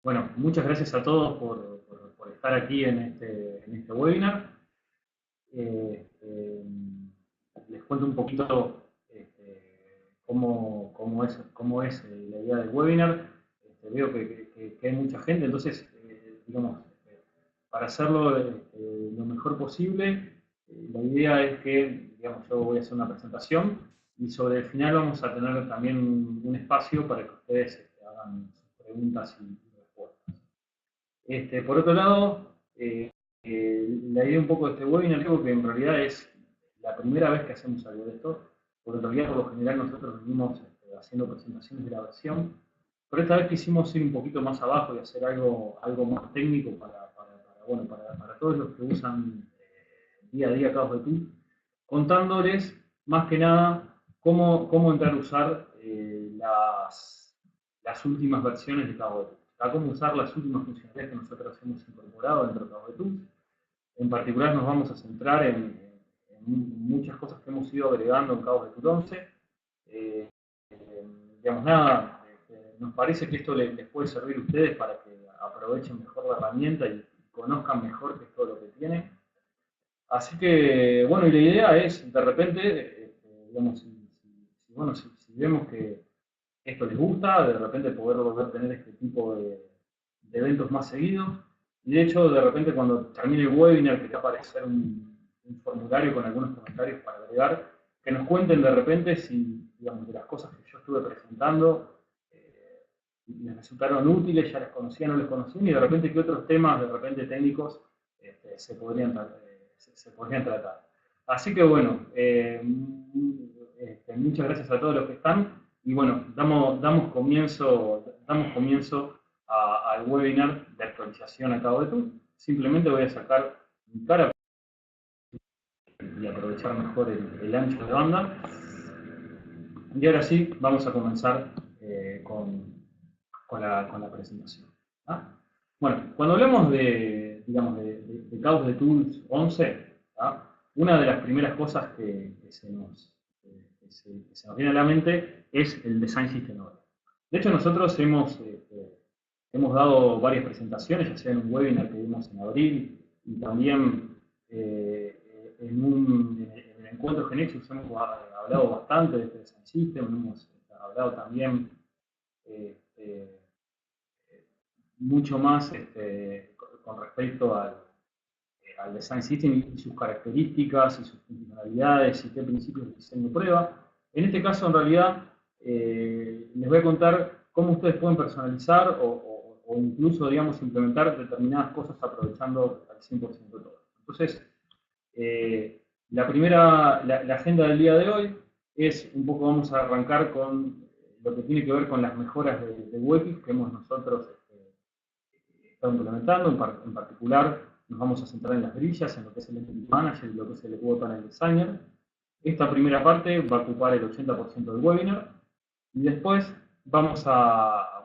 Bueno, muchas gracias a todos por estar aquí en este webinar. Eh, Les cuento un poquito cómo es la idea del webinar. Veo que hay mucha gente, entonces, digamos, para hacerlo lo mejor posible, la idea es que, digamos, yo voy a hacer una presentación y sobre el final vamos a tener también un espacio para que ustedes hagan sus preguntas y respuestas. Por otro lado, la idea un poco de este webinar, creo que en realidad es la primera vez que hacemos algo de esto, porque en realidad por lo general nosotros venimos haciendo presentaciones de la versión, pero esta vez quisimos ir un poquito más abajo y hacer algo más técnico para todos los que usan día a día Chaos de Tools, contándoles más que nada cómo entrar a usar las últimas versiones de Chaos de Tools, a cómo usar las últimas funcionalidades que nosotros hemos incorporado dentro de Chaos de Tools. En particular nos vamos a centrar en muchas cosas que hemos ido agregando en Chaos de Tools 11. Digamos, nada, nos parece que esto les puede servir a ustedes para que aprovechen mejor la herramienta y conozcan mejor qué es todo lo que tiene. Así que, bueno, y la idea es, de repente, digamos, si vemos que esto les gusta, de repente poder volver a tener este tipo de eventos más seguidos. Y de hecho, de repente cuando termine el webinar, que va a aparecer un formulario con algunos comentarios para agregar, que nos cuenten de repente si, digamos, de las cosas que yo estuve presentando, les resultaron útiles, ya les conocían o no les conocían, y de repente qué otros temas, de repente técnicos, se podrían tratar. Así que bueno, muchas gracias a todos los que están. Y bueno, damos comienzo al webinar de actualización a Chaos de Tools. Simplemente voy a sacar mi cara y aprovechar mejor el ancho de banda. Y ahora sí, vamos a comenzar con la presentación. ¿Ah? Bueno, cuando hablamos digamos, de Chaos de Tools 11, ¿ah? Una de las primeras cosas que se nos viene a la mente es el Design System Model. De hecho, nosotros hemos dado varias presentaciones, ya sea en un webinar que dimos en abril y también en el encuentro Genexus hemos hablado bastante de este Design System, hemos hablado también mucho más con respecto al Design System y sus características y sus funcionalidades y qué principios de diseño prueba. En este caso, en realidad, les voy a contar cómo ustedes pueden personalizar o incluso, digamos, implementar determinadas cosas aprovechando al 100% todo. Entonces, la agenda del día de hoy es un poco, vamos a arrancar con lo que tiene que ver con las mejoras de UX que hemos nosotros estado implementando. En particular, nos vamos a centrar en las grillas, en lo que es el Entity Manager y lo que es el Web Panel Designer. Esta primera parte va a ocupar el 80% del webinar y después vamos a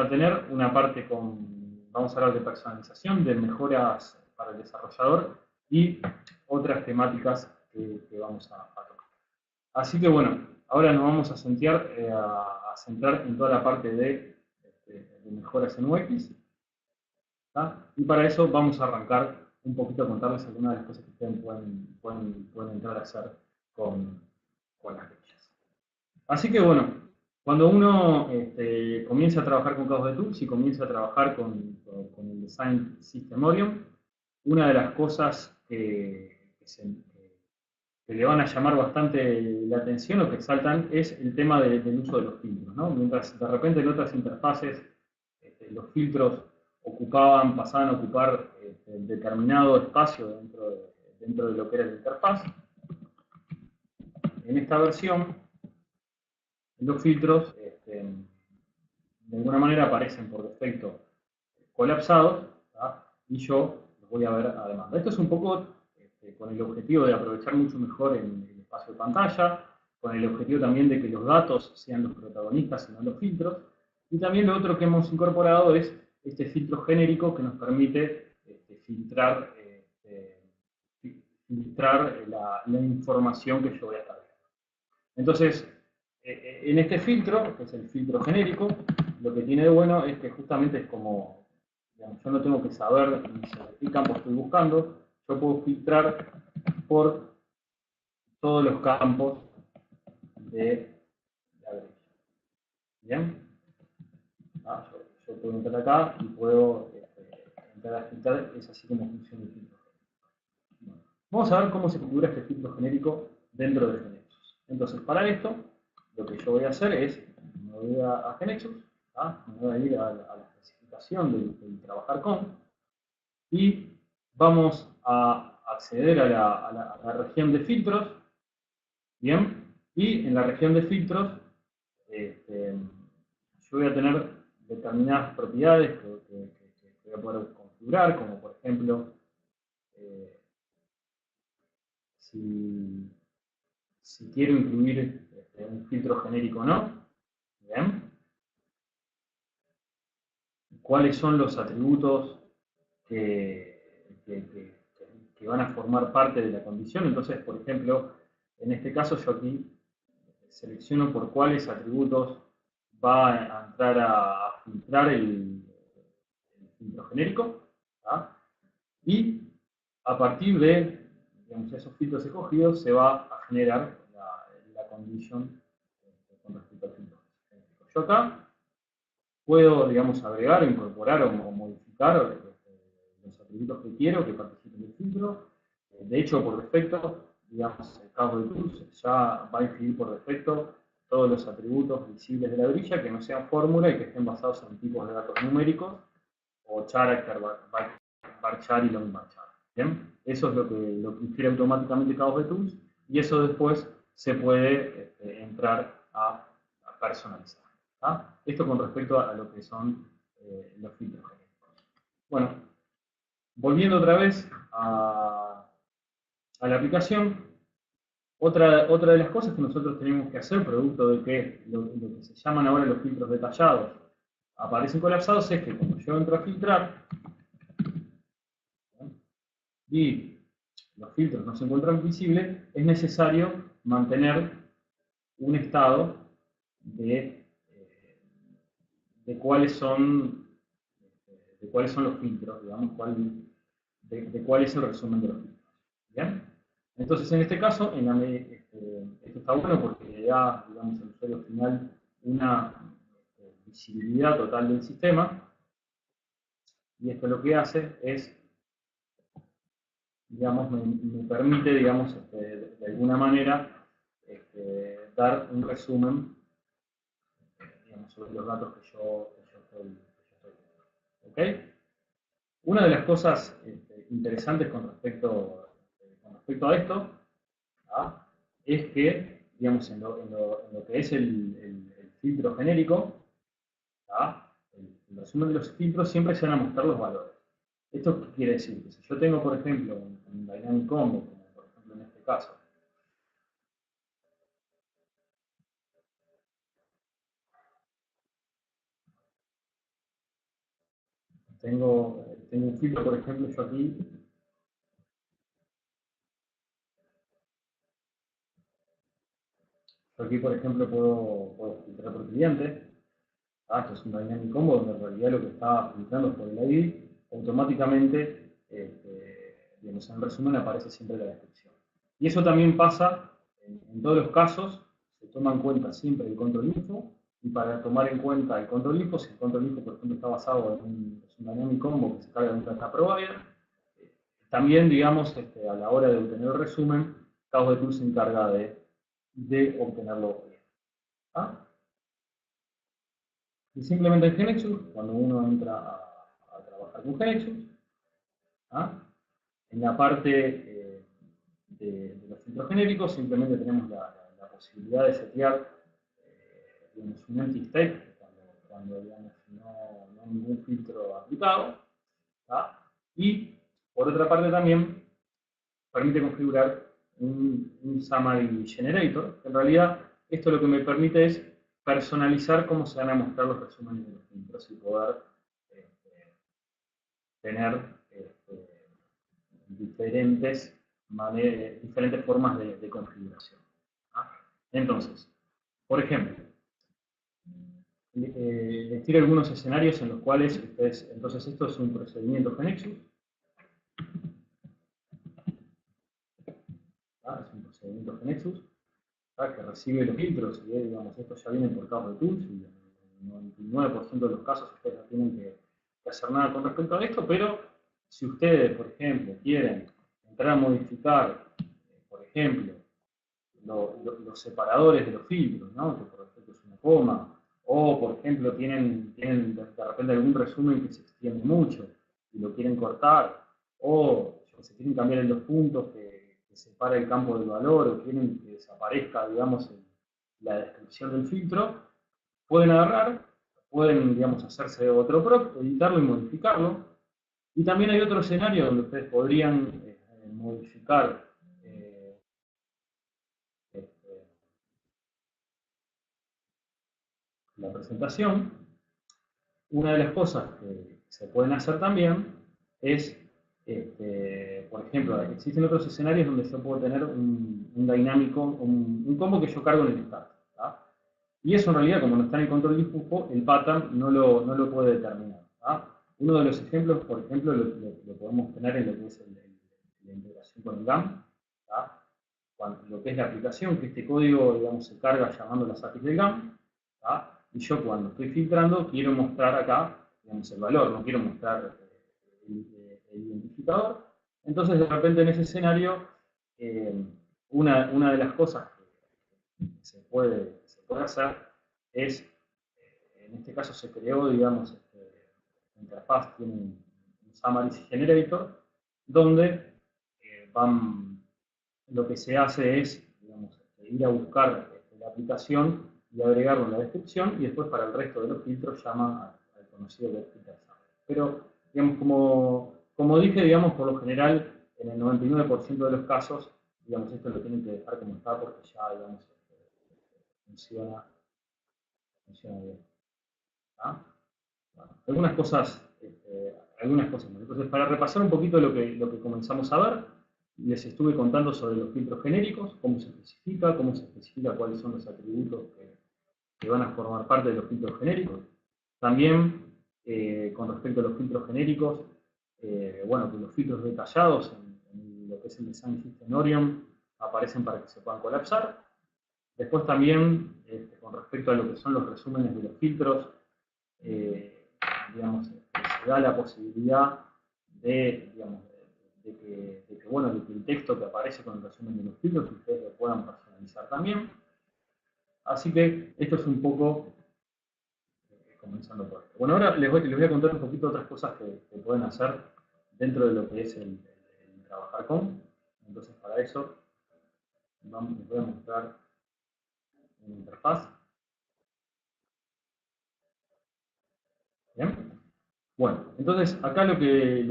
tener una parte vamos a hablar de personalización, de mejoras para el desarrollador y otras temáticas que vamos a tocar. Así que bueno, ahora nos vamos a centrar en toda la parte de mejoras en UX. ¿tá? Y para eso vamos a arrancar un poquito a contarles algunas de las cosas que ustedes pueden entrar a hacer con las grillas. Así que bueno, cuando uno comienza a trabajar con Chaos de Tools y comienza a trabajar con el Design System Orion, una de las cosas que le van a llamar bastante la atención o que exaltan es el tema del uso de los filtros, ¿no? Mientras de repente en otras interfaces los filtros pasaban a ocupar determinado espacio dentro de lo que era la interfaz. En esta versión, los filtros de alguna manera aparecen por defecto colapsados, ¿tá? Y yo los voy a ver a demanda. Esto es un poco con el objetivo de aprovechar mucho mejor el espacio de pantalla, con el objetivo también de que los datos sean los protagonistas y no los filtros. Y también lo otro que hemos incorporado es este filtro genérico que nos permite filtrar la información que yo voy a estar viendo. Entonces, en este filtro, que es el filtro genérico, lo que tiene de bueno es que justamente es como digamos, yo no tengo que saber qué campo estoy buscando, yo puedo filtrar por todos los campos de la grilla. ¿Bien? Yo puedo entrar acá y puedo entrar a filtrar, es así como funciona el filtro. Bueno, vamos a ver cómo se configura este filtro genérico dentro de GeneXus. Entonces, para esto, lo que yo voy a hacer es, me voy a GeneXus, me voy a ir a la especificación del trabajar con, y vamos a acceder a la región de filtros, ¿bien? Y en la región de filtros, yo voy a tener determinadas propiedades que voy a poder configurar, como por ejemplo, si quiero incluir un filtro genérico o no, ¿bien? Cuáles son los atributos que van a formar parte de la condición. Entonces, por ejemplo, en este caso yo aquí selecciono por cuáles atributos va a entrar a filtrar el filtro genérico, ¿tá? Y a partir de, digamos, esos filtros escogidos se va a generar la condition con respecto al filtro genérico. Yo acá puedo, digamos, agregar, incorporar o modificar los atributos que quiero que participen del filtro. De hecho, por defecto, digamos, el campo de tools ya va a incluir por defecto todos los atributos visibles de la grilla que no sean fórmula y que estén basados en tipos de datos numéricos o character, varchar y long varchar. ¿Bien? Eso es lo que infiere automáticamente Chaos de Tools y eso después se puede entrar a personalizar. ¿Tá? Esto con respecto a lo que son los filtros genéricos. Bueno, volviendo otra vez a la aplicación, otra de las cosas que nosotros tenemos que hacer, producto de que lo que se llaman ahora los filtros detallados aparecen colapsados, es que cuando yo entro a filtrar y los filtros no se encuentran visibles, es necesario mantener un estado de cuáles son los filtros, digamos, de cuál es el resumen de los filtros. ¿Bien? Entonces, en este caso, esto está bueno porque le da, digamos, al usuario final una visibilidad total del sistema, y esto lo que hace es, digamos, me permite, digamos, de alguna manera, dar un resumen, digamos, sobre los datos que yo estoy viendo. ¿Ok? Una de las cosas interesantes con respecto a esto, ¿ah? Es que, digamos, en lo que es el filtro genérico, ¿ah? El resumen de los filtros siempre se van a mostrar los valores. ¿Esto qué quiere decir? Que si yo tengo, por ejemplo, un Dynamic Combo, como por ejemplo en este caso, tengo un filtro, por ejemplo, yo aquí por ejemplo, puedo filtrar por cliente. Esto es un Dynamic Combo donde en realidad lo que está filtrando es por el ID, automáticamente, digamos, en resumen aparece siempre la descripción. Y eso también pasa en todos los casos, se toma en cuenta siempre el control info, y para tomar en cuenta el control info, si el control info, por ejemplo, está basado en un Dynamic Combo que se carga de un data provider, también, digamos, a la hora de obtener el resumen, Chaos de Tools se encarga de obtenerlo bien. ¿Ah? Y simplemente en GeneXus, cuando uno entra a trabajar con GeneXus, ¿ah? En la parte de los filtros genéricos, simplemente tenemos la posibilidad de setear digamos, un empty state, cuando digamos, no hay ningún filtro aplicado. ¿Ah? Y por otra parte también permite configurar un summary generator, que en realidad esto lo que me permite es personalizar cómo se van a mostrar los resúmenes de los filtros y poder tener diferentes formas de configuración. ¿Ah? Entonces, por ejemplo, les tiro algunos escenarios en los cuales ustedes, entonces esto es un procedimiento GeneXus, es un procedimiento GeneXus que recibe los filtros, y digamos, estos ya vienen por casos de tools, y en el 99% de los casos ustedes no tienen que hacer nada con respecto a esto, pero si ustedes, por ejemplo, quieren entrar a modificar, por ejemplo, los separadores de los filtros, ¿no? Que por ejemplo es una coma, o por ejemplo tienen de repente algún resumen que se extiende mucho y lo quieren cortar, o se quieren cambiar en los puntos que separa el campo del valor, o quieren que desaparezca, digamos, la descripción del filtro, pueden agarrar, pueden, digamos, hacerse otro prop, editarlo y modificarlo. Y también hay otro escenario donde ustedes podrían modificar la presentación. Una de las cosas que se pueden hacer también es, por ejemplo, existen otros escenarios donde yo puedo tener un dinámico, un combo que yo cargo en el start. ¿tá? Y eso en realidad, como no está en el control difuso, el pattern no lo puede determinar. ¿tá? Uno de los ejemplos, por ejemplo, lo podemos tener en lo que es la integración con el GAM. ¿tá? Lo que es la aplicación, que este código, digamos, se carga llamando las APIs del GAM. ¿tá? Y yo cuando estoy filtrando quiero mostrar acá, digamos, el valor, no quiero mostrar el identificador. Entonces, de repente en ese escenario, una de las cosas que se puede hacer es, en este caso se creó, digamos, la interfaz tiene un summary generator, donde lo que se hace es, digamos, ir a buscar la aplicación y agregarlo en la descripción, y después para el resto de los filtros llama al conocido filter summary. Pero, digamos, como dije, digamos, por lo general, en el 99% de los casos, digamos, esto lo tienen que dejar como está porque ya, digamos, funciona bien. ¿Ah? Bueno, algunas cosas más. Entonces, para repasar un poquito lo que comenzamos a ver, les estuve contando sobre los filtros genéricos, cómo se especifica cuáles son los atributos que van a formar parte de los filtros genéricos. También, con respecto a los filtros genéricos, bueno, que los filtros detallados en lo que es el Design System Orion aparecen para que se puedan colapsar. Después también, con respecto a lo que son los resúmenes de los filtros, digamos, se da la posibilidad de, digamos, de que el texto que aparece con el resumen de los filtros ustedes lo puedan personalizar también. Así que esto es un poco comenzando por esto. Bueno, ahora les voy a contar un poquito otras cosas que pueden hacer dentro de lo que es el trabajar con. Entonces, para eso, les voy a mostrar una interfaz. ¿Bien? Bueno, entonces acá lo que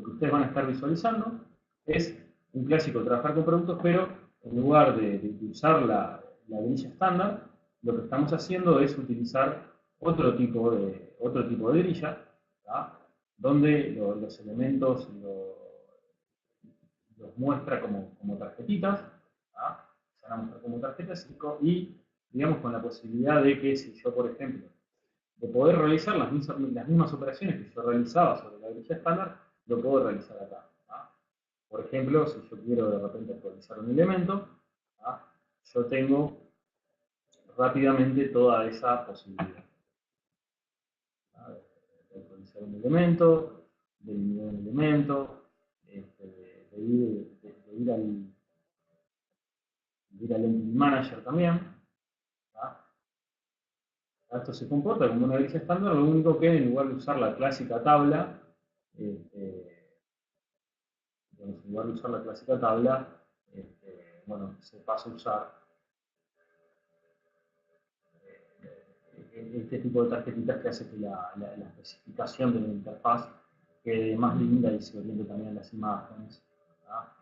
ustedes van a estar visualizando es un clásico trabajar con productos, pero en lugar de usar la grilla estándar, lo que estamos haciendo es utilizar otro tipo de grilla, ¿tá? Donde los elementos los muestra como tarjetitas, ¿tá? Se van a mostrar como tarjetas y digamos con la posibilidad de que si yo, por ejemplo, de poder realizar las mismas operaciones que yo realizaba sobre la grilla estándar, lo puedo realizar acá. ¿tá? Por ejemplo, si yo quiero de repente actualizar un elemento, ¿tá? Yo tengo rápidamente toda esa posibilidad. ¿tá? De actualizar un elemento, de eliminar un elemento, de ir al Entity Manager también. ¿tá? Esto se comporta como una grilla estándar, lo único que en lugar de usar la clásica tabla, en lugar de usar la clásica tabla, bueno, se pasa a usar este tipo de tarjetitas que hace que la especificación de la interfaz quede más linda y se oriente también a las imágenes. ¿tá?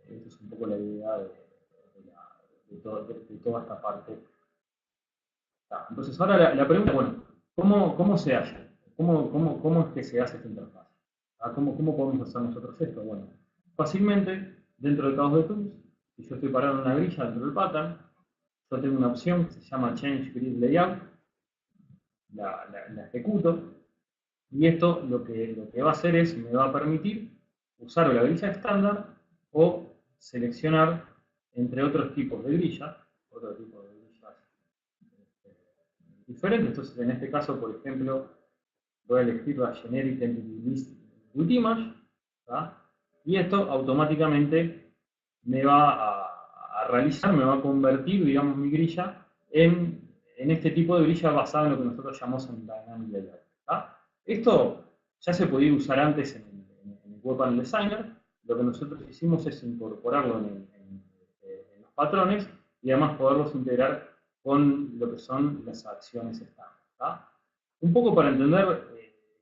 Esta es un poco la idea de toda esta parte. ¿tá? Entonces ahora la pregunta, bueno, ¿cómo se hace? ¿Cómo es que se hace esta interfaz? ¿Cómo podemos hacer nosotros esto? Bueno, fácilmente, dentro de Caos de Tools, si yo estoy parado en una grilla dentro del pattern, yo tengo una opción que se llama Change Grid Layout, la ejecuto, y esto lo que va a hacer es, me va a permitir usar la grilla estándar o seleccionar entre otros tipos de grillas, diferentes. Entonces, en este caso, por ejemplo, voy a elegir la Generic Entity List with Image, ¿tá? Y esto automáticamente me va a realizar, me va a convertir, digamos, mi grilla en este tipo de grilla basada en lo que nosotros llamamos en Dynamic Layout. ¿Tá? Esto ya se podía usar antes en el Web Panel Designer. Lo que nosotros hicimos es incorporarlo en los patrones y además poderlos integrar con lo que son las acciones estándar. ¿Tá? Un poco para entender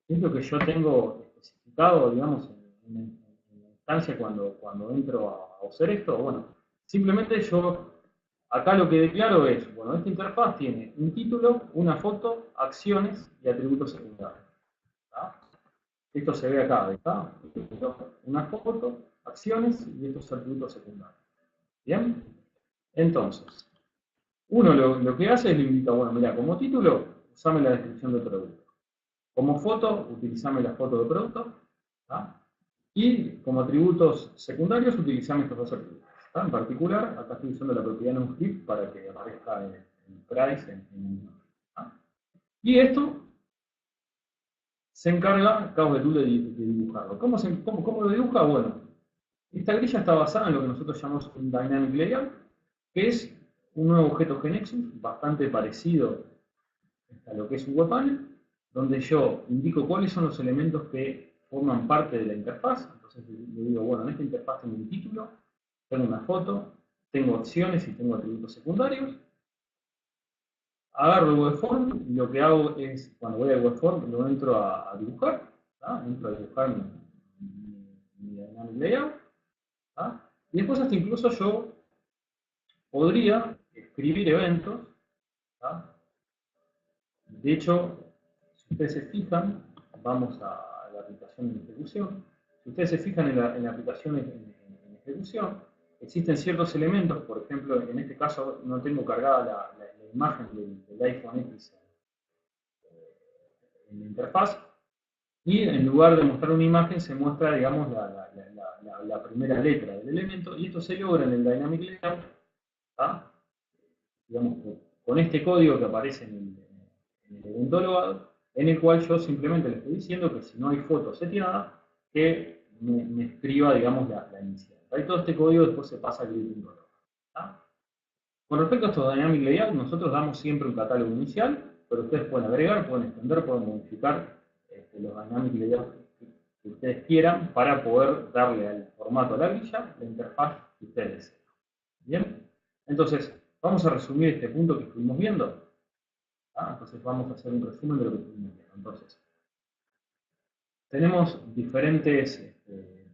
qué es lo que yo tengo especificado, digamos, en la instancia cuando entro a hacer esto. Bueno, simplemente yo acá lo que declaro es, bueno, esta interfaz tiene un título, una foto, acciones y atributos secundarios. ¿Tá? Esto se ve acá, ¿está? Una foto, acciones y estos atributos secundarios. ¿Bien? Entonces, uno lo que hace es le indica, bueno, mira, como título, usame la descripción del producto. Como foto, utilizame la foto del producto. ¿Tá? Y como atributos secundarios, utilizame estos dos atributos. ¿Tá? En particular, acá estoy usando la propiedad non-flip para que aparezca el price en el nombre. Y esto se encarga Chaos de Tool de dibujarlo. ¿Cómo lo dibuja? Bueno, esta grilla está basada en lo que nosotros llamamos un Dynamic Layout, que es un nuevo objeto GNexus, bastante parecido a lo que es un web panel, donde yo indico cuáles son los elementos que forman parte de la interfaz. Entonces le digo, bueno, en esta interfaz tengo un título, tengo una foto, tengo acciones y tengo atributos secundarios. Agarro el webform y lo que hago es, cuando voy al webform, lo entro a dibujar. ¿Tá? Entro a dibujar mi Dynamic Layout. ¿Tá? Y después hasta incluso yo podría escribir eventos. ¿Tá? De hecho, si ustedes se fijan, vamos a la aplicación en ejecución. Si ustedes se fijan en la aplicación en ejecución, existen ciertos elementos, por ejemplo, en este caso no tengo cargada la imagen del iPhone X en la interfaz, y en lugar de mostrar una imagen se muestra, digamos, la primera letra del elemento, y esto se logra en el Dynamic Layout, ¿tá? Digamos, con este código que aparece en el evento load, en el cual yo simplemente le estoy diciendo que si no hay foto seteada, que me escriba, digamos, la inicial. Ahí todo este código después se pasa al grid.log. Con respecto a estos Dynamic Layout, nosotros damos siempre un catálogo inicial, pero ustedes pueden agregar, pueden extender, pueden modificar los Dynamic Layout que ustedes quieran para poder darle al formato a la grilla la interfaz que ustedes deseen. Bien, entonces vamos a resumir este punto que estuvimos viendo. Entonces vamos a hacer un resumen de lo que estuvimos viendo. Entonces, tenemos diferentes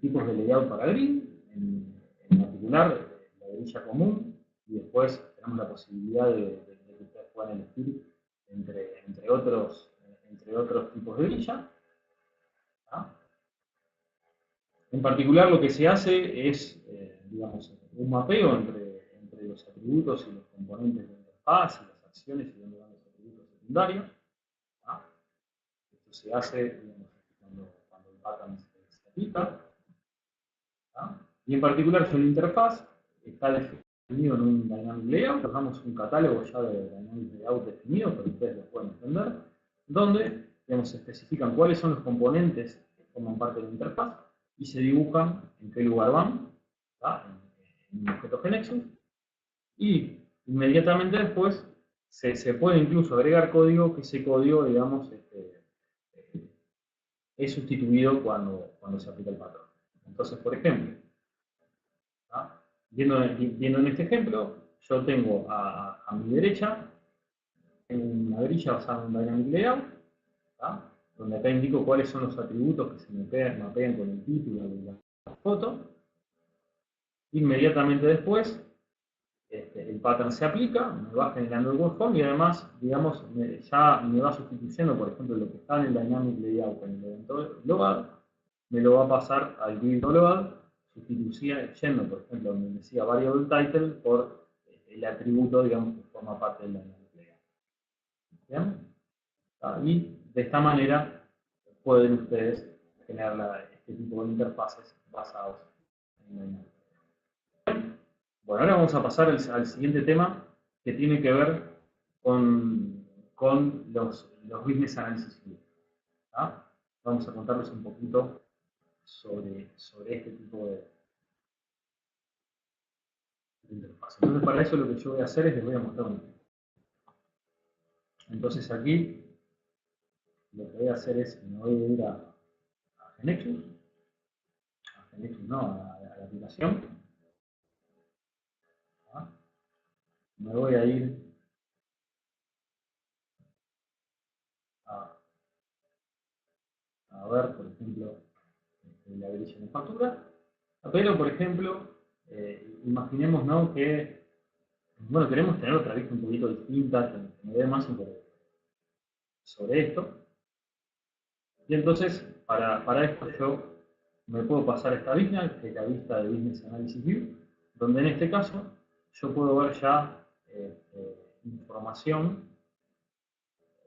tipos de layout para grid, en particular la grilla común, y después tenemos la posibilidad de que ustedes puedan elegir entre otros tipos de grilla. En particular lo que se hace es, digamos, un mapeo entre los atributos y los componentes de la interfaz y las acciones y donde van los atributos secundarios. Esto se hace, digamos, cuando el pattern se aplica. Y en particular su interfaz está definido en un Dynamic Layout. Dejamos un catálogo ya de Dynamic Layout definido, pero ustedes lo pueden entender, donde, digamos, se especifican cuáles son los componentes que forman parte de la interfaz y se dibujan en qué lugar van, en un objeto GNexus, y inmediatamente después se puede incluso agregar código, que ese código, digamos, es sustituido cuando se aplica el patrón. Entonces, por ejemplo, viendo en este ejemplo, yo tengo a mi derecha una grilla basada en un Dynamic Layout, donde acá indico cuáles son los atributos que se mapean con el título de la foto. Inmediatamente después, el pattern se aplica, me va generando el webform y además, digamos, ya me va sustituyendo, por ejemplo, lo que está en el Dynamic Layout en el evento load, me lo va a pasar al grid load, sustituyendo, por ejemplo, donde decía variable title por el atributo, digamos, que forma parte de la nuclear. ¿Bien? Y de esta manera pueden ustedes generar este tipo de interfaces basados en la nuclear. Bueno, ahora vamos a pasar al siguiente tema que tiene que ver con los business analysis. Vamos a contarles un poquito sobre este tipo de interfaz. Entonces, para eso lo que yo voy a hacer es les voy a mostrar un ejemplo. Entonces, aquí lo que voy a hacer es, me voy a ir a GeneXus, no, a la aplicación. Me voy a ir a ver, por ejemplo, la grilla de factura. Pero, por ejemplo, imaginemos, ¿no?, que bueno, queremos tener otra vista un poquito distinta, que me dé más sobre esto. Y entonces, para esto yo me puedo pasar esta vista, que es la vista de Business Analysis View, donde en este caso yo puedo ver ya información,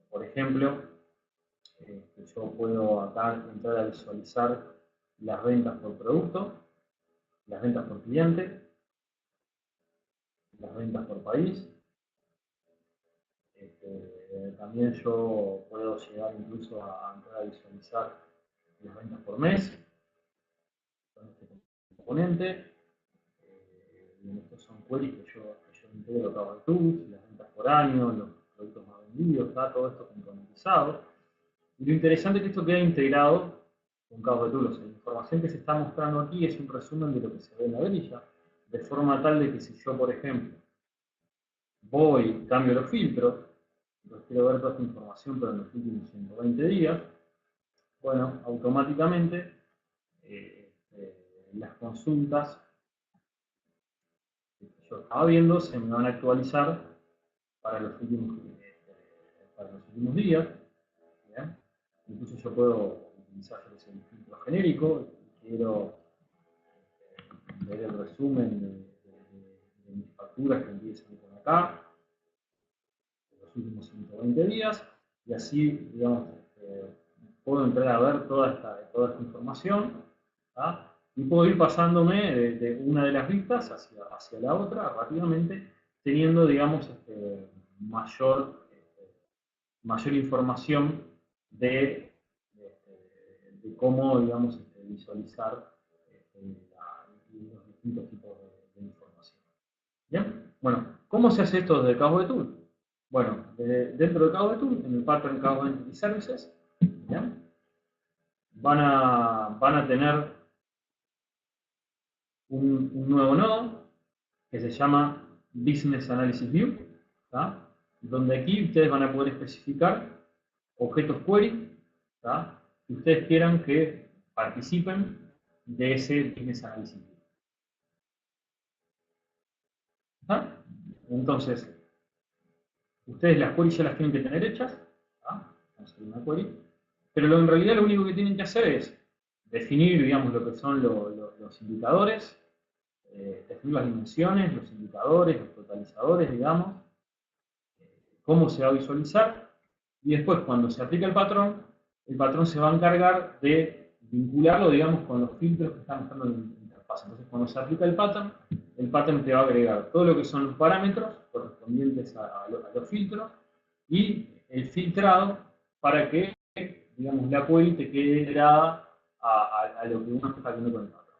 por ejemplo, que yo puedo acá entrar a visualizar las ventas por producto, las ventas por cliente, las ventas por país. También yo puedo llegar incluso a entrar a visualizar las ventas por mes, con este componente. Y estos son queries que yo integro acá de tools, las ventas por año, los productos más vendidos, está todo esto componentizado. Y lo interesante es que esto queda integrado con Cabo de Tools. La información que se está mostrando aquí es un resumen de lo que se ve en la grilla, de forma tal de que si yo, por ejemplo, voy y cambio los filtros, quiero ver toda esta información pero en los últimos 120 días, bueno, automáticamente las consultas que yo estaba viendo se me van a actualizar para los últimos días. ¿Bien? Incluso yo puedo utilizar el filtro genérico, quiero ver el resumen de mis facturas que empiezan por acá, de los últimos 120 días, y así, digamos, puedo entrar a ver toda esta información, y puedo ir pasándome de una de las vistas hacia la otra rápidamente, teniendo, digamos, mayor información de cómo, digamos, visualizar los distintos tipos de información. ¿Bien? Bueno, ¿cómo se hace esto desde Cabo de Tool? Bueno, dentro de Cabo de Tool, en el pattern Cabo Entity Services, ¿bien?, van a tener un nuevo nodo que se llama Business Analysis View, donde aquí ustedes van a poder especificar objetos query que ustedes quieran que participen de ese Business Analysis View. Entonces, ustedes las queries ya las tienen que tener hechas, vamos a hacer una query, pero en realidad lo único que tienen que hacer es definir, digamos, lo que son los indicadores, definir las dimensiones, los indicadores, los totalizadores, digamos, cómo se va a visualizar, y después cuando se aplica el patrón se va a encargar de vincularlo, digamos, con los filtros que están mostrando en la interfaz. Entonces, cuando se aplica el pattern te va a agregar todo lo que son los parámetros correspondientes a los filtros y el filtrado para que, digamos, la query te quede integrada a lo que uno está viendo con el patrón.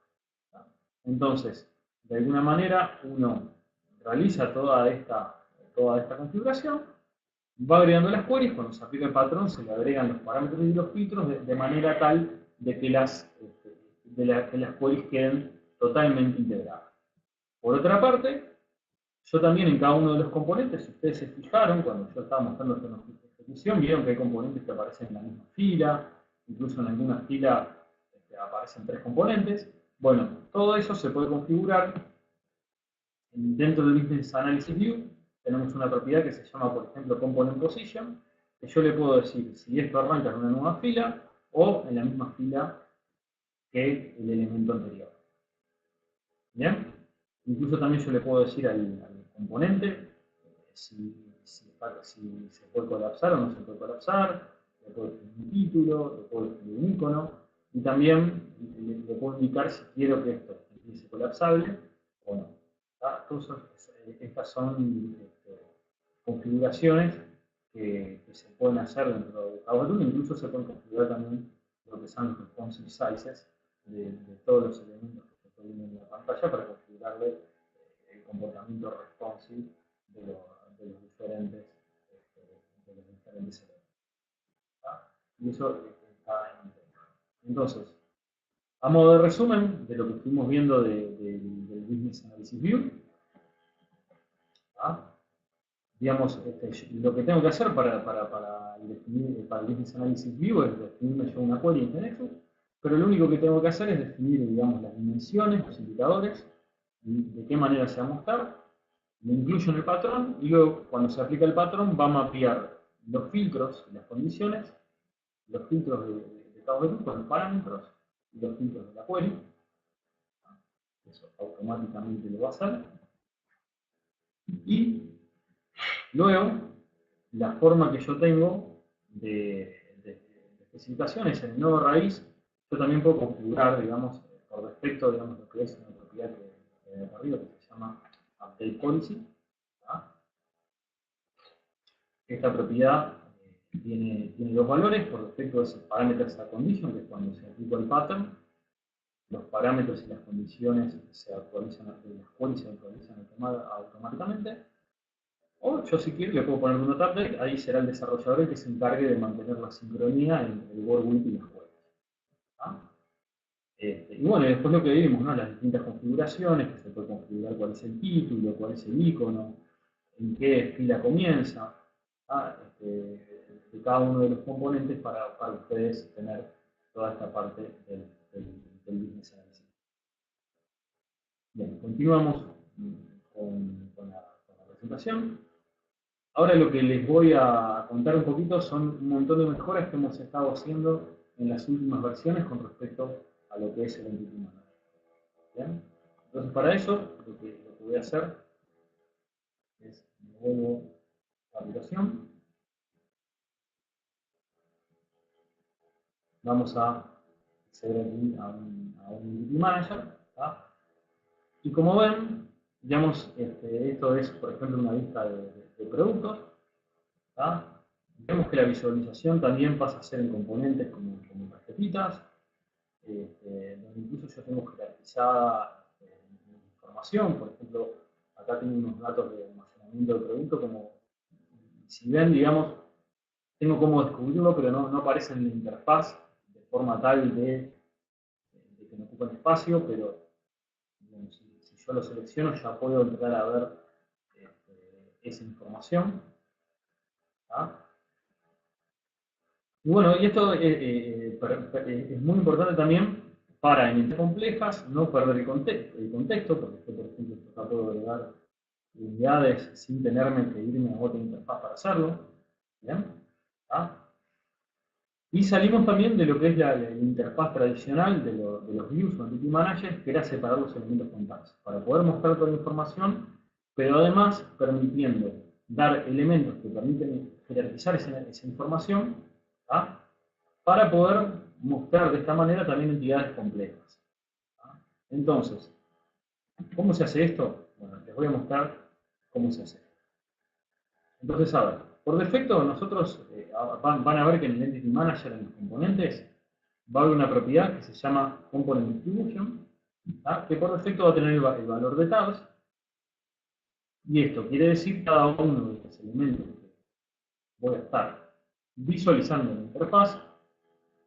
Entonces, de alguna manera, uno realiza toda esta configuración, va agregando las queries, cuando se aplica el patrón se le agregan los parámetros y los filtros de manera tal de que las queries queden totalmente integradas. Por otra parte, yo también en cada uno de los componentes, si ustedes se fijaron, cuando yo estaba mostrando esta ejecución, vieron que hay componentes que aparecen en la misma fila, incluso en alguna fila aparecen 3 componentes. Bueno, todo eso se puede configurar dentro del Business Analysis View. Tenemos una propiedad que se llama, por ejemplo, Component Position, que yo le puedo decir si esto arranca en una nueva fila o en la misma fila que el elemento anterior. ¿Bien? Incluso también yo le puedo decir cuando componente, si se puede colapsar o no se puede colapsar, le puedo escribir un título, le puedo escribir un icono, y también le puedo indicar si quiero que esto empiece colapsable o no. Entonces, estas son configuraciones que se pueden hacer dentro de Java, incluso se pueden configurar también lo que son los responsive sizes de todos los elementos que se pueden en la pantalla para configurarle el comportamiento responsive de los diferentes elementos. Y eso está en texto. Entonces, a modo de resumen de lo que estuvimos viendo del Business Analysis View, digamos, lo que tengo que hacer para definir para el Business Analysis View es definirme yo una query en Nexus, pero lo único que tengo que hacer es definir, digamos, las dimensiones, los indicadores, de qué manera se va a mostrar, lo incluyo en el patrón, y luego, cuando se aplica el patrón, va a mapear los filtros y las condiciones, los filtros de cada uno con los parámetros y los filtros de la query. Eso automáticamente lo va a hacer. Y luego, la forma que yo tengo de especificación es en el nodo raíz. Yo también puedo configurar, digamos, por defecto, digamos, lo que es una propiedad que de arriba que se llama Update Policy. Esta propiedad tiene dos valores. Por defecto es el parameters a condition, que es cuando se aplica el pattern. Los parámetros y las condiciones se actualizan, las queries se actualizan automáticamente. O yo, si quiero, le puedo poner un note update. Ahí será el desarrollador el que se encargue de mantener la sincronía entre el word with y las queries. Y bueno, después lo que vimos, ¿no? Las distintas configuraciones, que se puede configurar cuál es el título, cuál es el icono, en qué fila comienza, de cada uno de los componentes para ustedes tener toda esta parte del business analysis. Bien, continuamos con la presentación. Ahora lo que les voy a contar un poquito son un montón de mejoras que hemos estado haciendo en las últimas versiones con respecto a lo que es el Entity Manager. ¿Bien? Entonces, para eso, lo que voy a hacer es, me vuelvo a la aplicación. Vamos a acceder aquí a un Entity Manager. Y como ven, digamos, esto es, por ejemplo, una lista de productos. Vemos que la visualización también pasa a ser en componentes como tarjetitas, donde incluso yo tengo jerarquizada información. Por ejemplo, acá tengo unos datos de almacenamiento del producto, como si ven, digamos, tengo cómo descubrirlo, pero no aparece en la interfaz de forma tal de que me ocupen espacio, pero bueno, si yo lo selecciono ya puedo entrar a ver esa información. Y bueno, y esto es muy importante también para en complejas no perder el contexto, porque yo, por ejemplo, acá puedo agregar unidades sin tenerme que irme a otra interfaz para hacerlo. ¿Bien? Y salimos también de lo que es la interfaz tradicional de los views o entity managers, que era separar los elementos con tags, para poder mostrar toda la información, pero además permitiendo dar elementos que permiten jerarquizar esa información, para poder mostrar de esta manera también entidades complejas. Entonces, ¿cómo se hace esto? Bueno, les voy a mostrar cómo se hace. Entonces, a ver, por defecto nosotros van a ver que en el Entity Manager, en los componentes, va a haber una propiedad que se llama Component Distribution, que por defecto va a tener el valor de tabs. Y esto quiere decir que cada uno de los elementos que voy a estar visualizando en la interfaz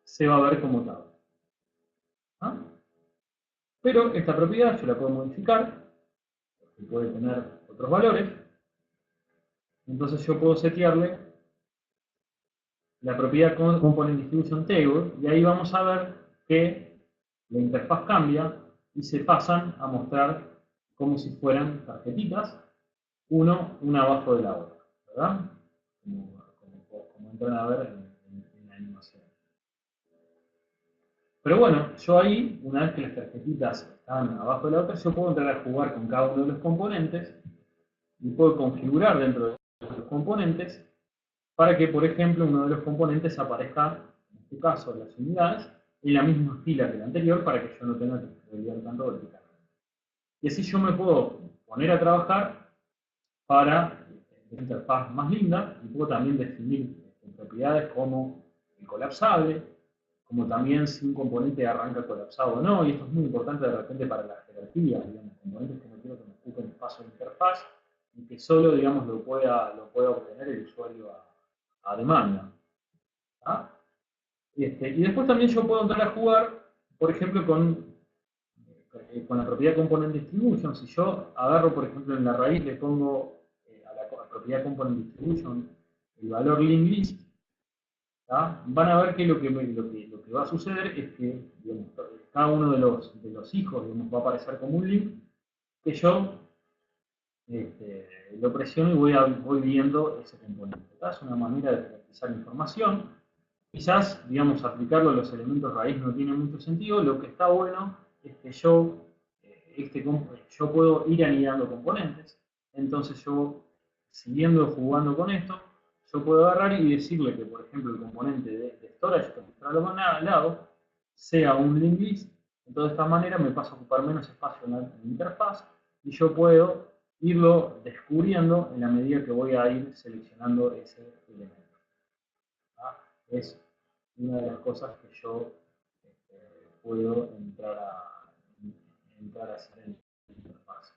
se va a ver como tab. Pero esta propiedad yo la puedo modificar, porque puede tener otros valores. Entonces yo puedo setearle la propiedad Component Distribution Table, y ahí vamos a ver que la interfaz cambia y se pasan a mostrar como si fueran tarjetitas, una abajo de la otra, ¿verdad? Como entran a ver en la animación. Pero bueno, yo ahí, una vez que las tarjetitas están abajo de la otra, yo puedo entrar a jugar con cada uno de los componentes y puedo configurar dentro de los componentes para que, por ejemplo, uno de los componentes aparezca, en este caso, las unidades, en la misma fila que el anterior para que yo no tenga que pelear tanto vertical. Y así yo me puedo poner a trabajar para una interfaz más linda y puedo también definir propiedades como el colapsable, como también si un componente arranca colapsado o no, y esto es muy importante de repente para la jerarquía, digamos, componentes que no quiero que me ocupen espacio de interfaz y que solo, digamos, lo pueda obtener el usuario a demanda. ¿Ah? Y después también yo puedo entrar a jugar, por ejemplo, con la propiedad component distribution. Si yo agarro, por ejemplo, en la raíz le pongo a la propiedad component distribution el valor link list, van a ver que lo que va a suceder es que, digamos, cada uno de los hijos, digamos, va a aparecer como un link que yo lo presiono y voy viendo ese componente. Es una manera de jerarquizar información. Quizás, digamos, aplicarlo a los elementos raíz no tiene mucho sentido. Lo que está bueno es que yo puedo ir anidando componentes. Entonces yo, siguiendo jugando con esto, yo puedo agarrar y decirle que, por ejemplo, el componente de storage que está al lado sea un linked list. Entonces, de esta manera me pasa a ocupar menos espacio en la interfaz y yo puedo irlo descubriendo en la medida que voy a ir seleccionando ese elemento. Es una de las cosas que yo puedo entrar a hacer en la interfaz.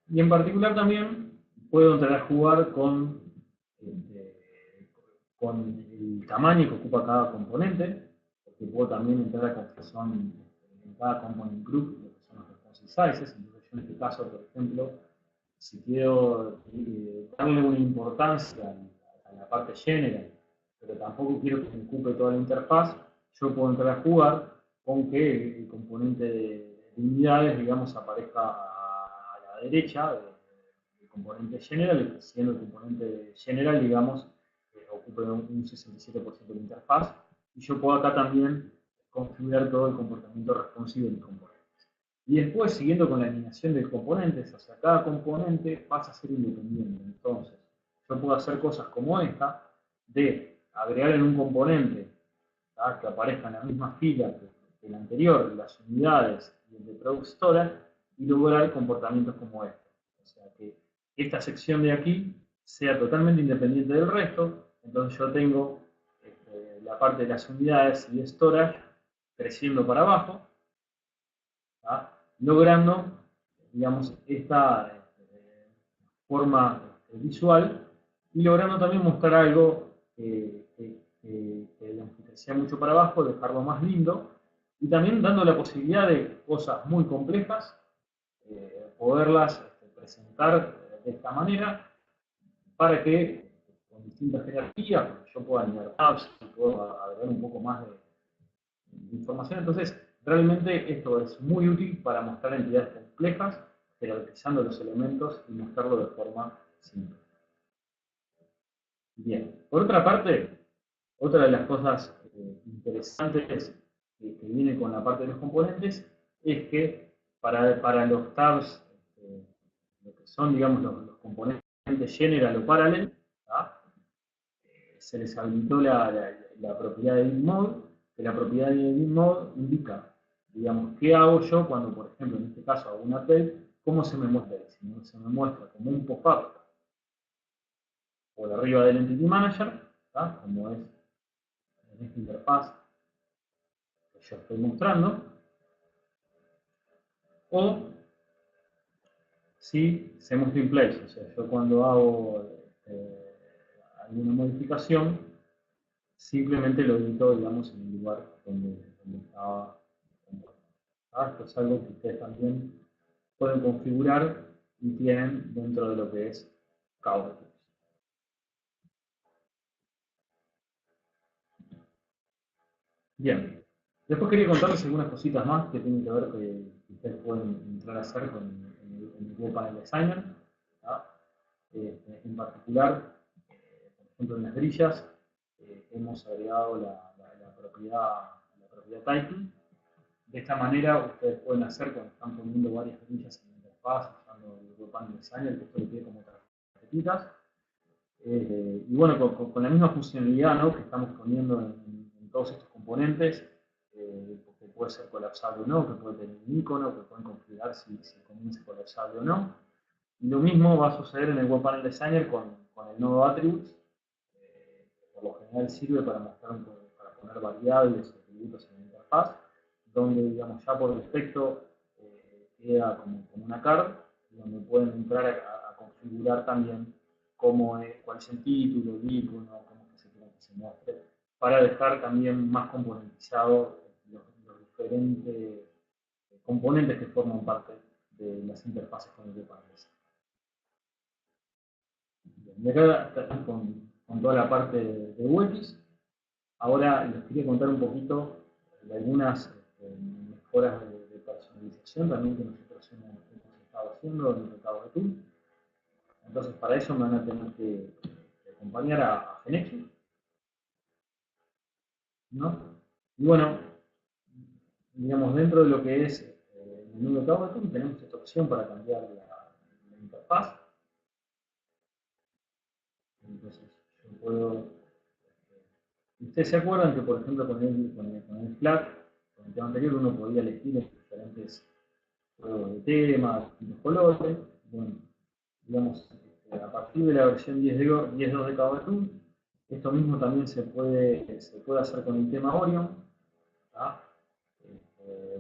Y en particular también puedo entrar a jugar con el tamaño que ocupa cada componente, porque puedo también entrar a configuración en cada component group, lo que son los responsive sizes. Entonces yo en este caso, por ejemplo, si quiero darle una importancia a la parte general, pero tampoco quiero que me ocupe toda la interfaz, yo puedo entrar a jugar con que el componente de unidades, digamos, aparezca a la derecha del componente general, siendo el componente general, digamos, ocupe un 67% de la interfaz, y yo puedo acá también configurar todo el comportamiento responsive del componente. Y después, siguiendo con la eliminación de componentes, o sea, cada componente pasa a ser independiente. Entonces, yo puedo hacer cosas como esta, de agregar en un componente que aparezca en la misma fila que el anterior, las unidades y el de Product Storage, y lograr comportamientos como este. O sea, que esta sección de aquí sea totalmente independiente del resto. Entonces yo tengo la parte de las unidades y de Storage creciendo para abajo, logrando, digamos, esta forma visual y logrando también mostrar algo que sea mucho para abajo, dejarlo más lindo y también dando la posibilidad de cosas muy complejas, poderlas presentar de esta manera para que con distintas jerarquías, yo pueda añadir tabs y puedo agregar un poco más de información. Entonces, realmente esto es muy útil para mostrar entidades complejas, jerarquizando los elementos y mostrarlo de forma simple. Bien, por otra parte, otra de las cosas interesantes que viene con la parte de los componentes es que para los tabs, lo que son, digamos, los componentes general o parallel, se les habilitó la propiedad de edit mode, que la propiedad de edit mode indica, digamos, qué hago yo cuando, por ejemplo, en este caso hago una update, cómo se me muestra. Si se me muestra como un pop-up por arriba del Entity Manager, como es en esta interfaz que yo estoy mostrando, o si se muestra in place, o sea, yo cuando hago alguna modificación, simplemente lo edito, digamos, en el lugar donde estaba. Esto es algo que ustedes también pueden configurar y tienen dentro de lo que es Cauda. Bien. Después quería contarles algunas cositas más que tienen que ver que ustedes pueden entrar a hacer con el Web Panel Designer. En particular, por ejemplo, en las grillas hemos agregado la propiedad title De esta manera ustedes pueden hacer cuando están poniendo varias grillas en la interfaz, usando el Web Panel Designer, que esto lo tiene como tarjetitas. Y bueno, con la misma funcionalidad, ¿no?, que estamos poniendo en todos estos componentes, que puede ser colapsable o no, que puede tener un icono, que pueden configurar si comienza colapsable o no. Y lo mismo va a suceder en el Web Panel Designer con el nodo Attributes. Por lo general sirve para para poner variables o atributos en la interfaz, donde, digamos, ya por defecto queda como una card, donde pueden entrar a configurar también cuál es el título, el icono, cómo se quiere que se muestre, para dejar también más componentizado los diferentes componentes que forman parte de las interfaces con el Web Panel. Y acá estamos con toda la parte de UX. Ahora les quería contar un poquito de algunas mejoras de personalización también que nosotros hemos estado haciendo en el mercado de Tool. Entonces, para eso me van a tener que acompañar a Genexus, ¿no? Y bueno, digamos, dentro de lo que es el menú de mercado de Tool, tenemos esta opción para cambiar la interfaz. Entonces, yo puedo. Ustedes se acuerdan que, por ejemplo, con el flat, con el tema anterior, uno podía elegir diferentes juegos de tema, distintos colores. Bueno, digamos, a partir de la versión 10.2 de KDE, esto mismo también se puede hacer con el tema Orion,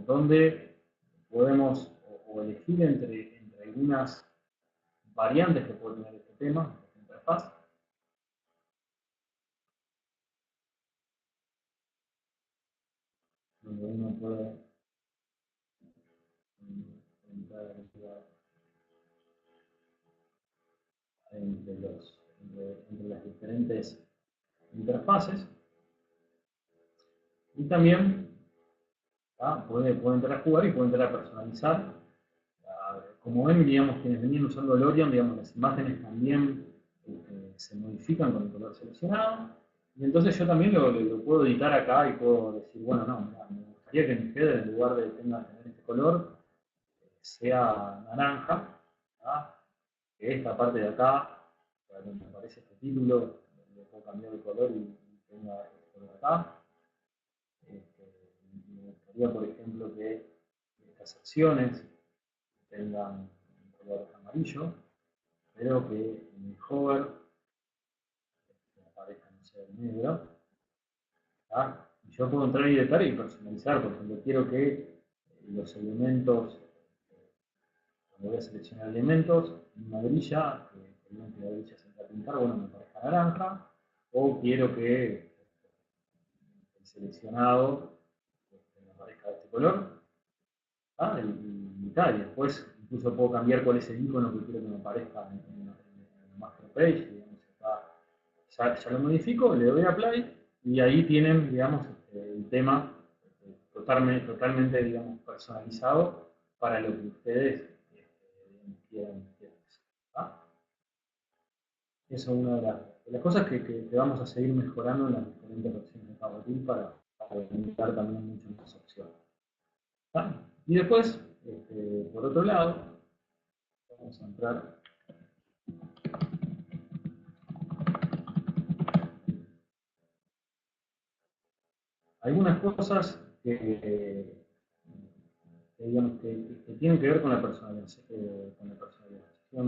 donde podemos o elegir entre algunas variantes que puede tener este tema, esta interfaz. Donde uno puede entrar entre las diferentes interfaces. Y también puede entrar a jugar y puede entrar a personalizar. Como ven, digamos, quienes venían usando el Orion, digamos, las imágenes también se modifican con el color seleccionado. Y entonces yo también lo puedo editar acá y puedo decir, bueno, no, mira, me gustaría que mi header, en lugar de tener este color, sea naranja, que esta parte de acá, para donde aparece este título, le puedo cambiar de color y tenga este color acá. Me gustaría, por ejemplo, que estas secciones tengan un color amarillo, pero que en el hover aparezca, no sé, negro. Y yo puedo entrar y editar y personalizar. Por ejemplo, quiero que los elementos, cuando voy a seleccionar elementos, una grilla, que la grilla se va a pintar, bueno, me parezca naranja, o quiero que el seleccionado me aparezca de este color. Y después incluso puedo cambiar cuál es el icono que quiero que me aparezca en el master page. Digamos, ya lo modifico, le doy a play y ahí tienen, digamos, el tema totalmente, digamos, personalizado para lo que ustedes quieran hacer. Esa es una de las cosas que vamos a seguir mejorando en las diferentes versiones de PowerTool para aumentar también muchas más opciones. Y después, por otro lado, vamos a entrar algunas cosas digamos, que tienen que ver con la personalización,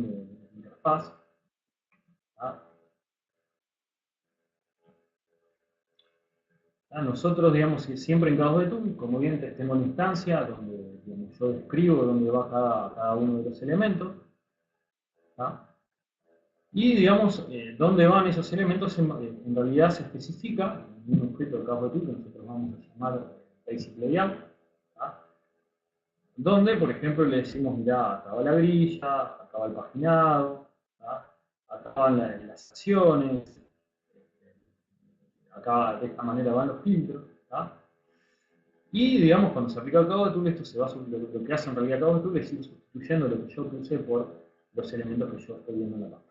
de la interfaz. Nosotros, digamos, siempre en cada Tool, como bien tengo una instancia donde, digamos, yo describo dónde va cada uno de los elementos. Y, digamos, dónde van esos elementos en realidad se especifica en un objeto de KDE que nosotros vamos a llamar Basic Layout, donde, por ejemplo, le decimos, mirá, acá va la grilla, acá va el paginado, acá van las secciones, acá de esta manera van los filtros. Y, digamos, cuando se aplica el KDE, esto se va lo que hace en realidad KDE es ir sustituyendo lo que yo puse por los elementos que yo estoy viendo en la pantalla.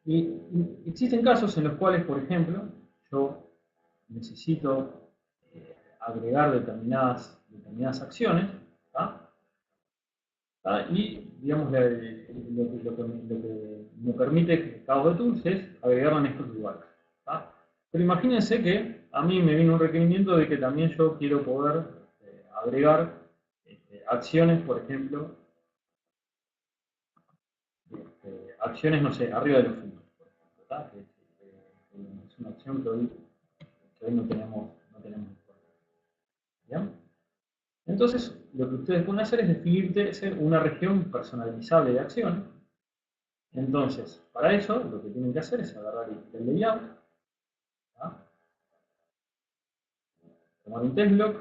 Y existen casos en los cuales, por ejemplo, yo necesito agregar determinadas acciones, ¿tá? Y digamos, lo que me permite Cloud Tools es agregarlo en estos lugares, ¿tá? Pero imagínense que a mí me viene un requerimiento de que también yo quiero poder agregar acciones, por ejemplo, acciones, no sé, arriba de los filtros, por ejemplo, ¿tá? Que es una acción que hoy no tenemos disponible. ¿Bien? Entonces, lo que ustedes pueden hacer es definirse una región personalizable de acciones. Entonces, para eso, lo que tienen que hacer es agarrar el layout, ¿tá? Tomar un test block,